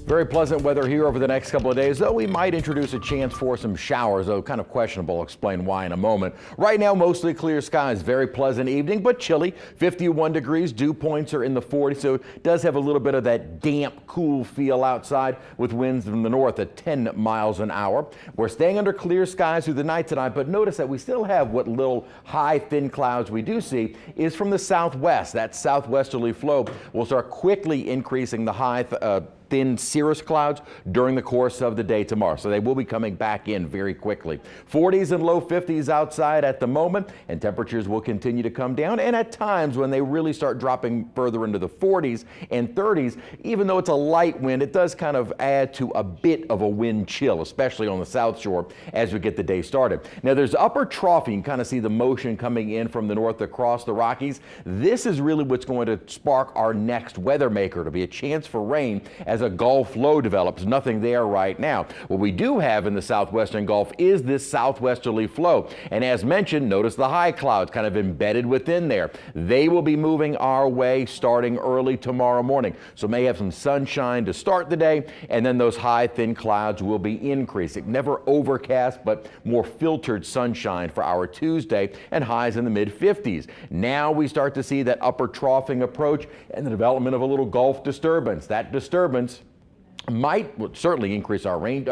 Very pleasant weather here over the next couple of days, though we might introduce a chance for some showers, though kind of questionable. I'll explain why in a moment. Right now, mostly clear skies, very pleasant evening, but chilly. 51 degrees, dew points are in the 40s, so it does have a little bit of that damp, cool feel outside with winds from the north at 10 miles an hour. We're staying under clear skies through the night tonight, but notice that we still have what little high, thin clouds we do see is from the southwest. That southwesterly flow will start quickly increasing the high, thin cirrus clouds during the course of the day tomorrow. So they will be coming back in very quickly. 40s and low 50s outside at the moment, and temperatures will continue to come down. And at times when they really start dropping further into the 40s and 30s, even though it's a light wind, it does kind of add to a bit of a wind chill, especially on the south shore as we get the day started. Now there's upper troughing. You can kind of see the motion coming in from the north across the Rockies. This is really what's going to spark our next weather maker. To be a chance for rain as a Gulf low develops. Nothing there right now. What we do have in the southwestern Gulf is this southwesterly flow. And as mentioned, notice the high clouds kind of embedded within there. They will be moving our way starting early tomorrow morning. So may have some sunshine to start the day, and then those high thin clouds will be increasing. Never overcast, but more filtered sunshine for our Tuesday, and highs in the mid 50s. Now we start to see that upper troughing approach and the development of a little Gulf disturbance. That disturbance might certainly increase our rain,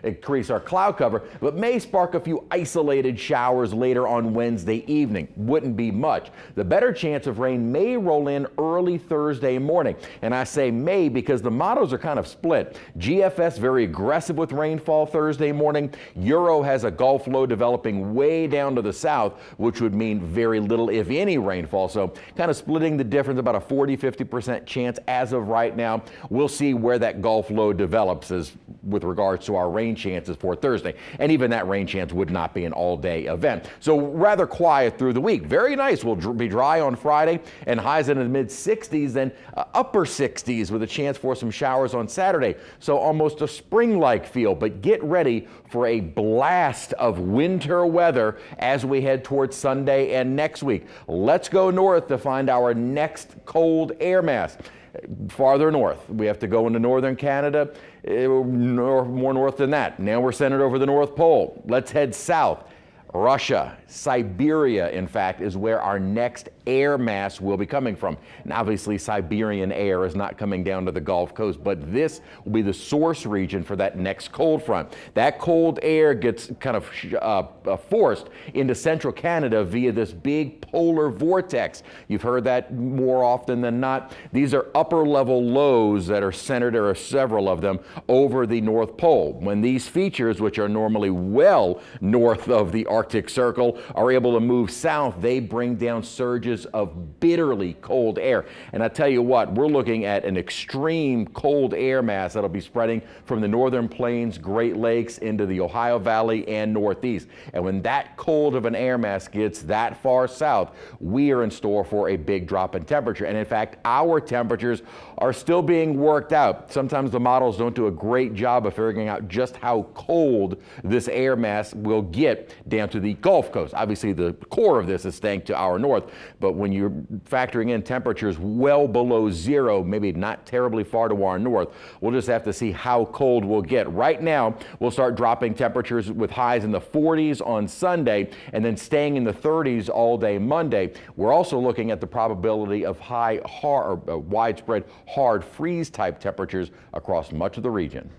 increase our cloud cover, but may spark a few isolated showers later on Wednesday evening. Wouldn't be much. The better chance of rain may roll in early Thursday morning. And I say may because the models are kind of split. GFS very aggressive with rainfall Thursday morning. Euro has a Gulf low developing way down to the south, which would mean very little, if any, rainfall. So kind of splitting the difference, about a 40-50% chance as of right now. We'll see where that Gulf low develops as with regards to our rain chances for Thursday. And even that rain chance would not be an all-day event. So rather quiet through the week. Very nice. We'll be dry on Friday and highs in the mid 60s, then upper 60s with a chance for some showers on Saturday. So almost a spring-like feel, but get ready for a blast of winter weather as we head towards Sunday and next week. Let's go north to find our next cold air mass. Farther north, we have to go into northern Canada, more north than that. Now we're centered over the North Pole. Let's head south. Russia, Siberia, in fact, is where our next air mass will be coming from. And obviously, Siberian air is not coming down to the Gulf Coast, but this will be the source region for that next cold front. That cold air gets kind of forced into central Canada via this big polar vortex. You've heard that more often than not. These are upper level lows that are centered, there are several of them, over the North Pole. When these features, which are normally well north of the Arctic Circle, are able to move south, they bring down surges of bitterly cold air. And I tell you what, we're looking at an extreme cold air mass that'll be spreading from the northern plains, Great Lakes into the Ohio Valley and Northeast. And when that cold of an air mass gets that far south, we are in store for a big drop in temperature. And in fact, our temperatures are still being worked out. Sometimes the models don't do a great job of figuring out just how cold this air mass will get down to the Gulf Coast. Obviously, the core of this is staying to our north, but when you're factoring in temperatures well below zero, maybe not terribly far to our north, we'll just have to see how cold we'll get. Right now, we'll start dropping temperatures with highs in the 40s on Sunday and then staying in the 30s all day Monday. We're also looking at the probability of widespread hard freeze type temperatures across much of the region.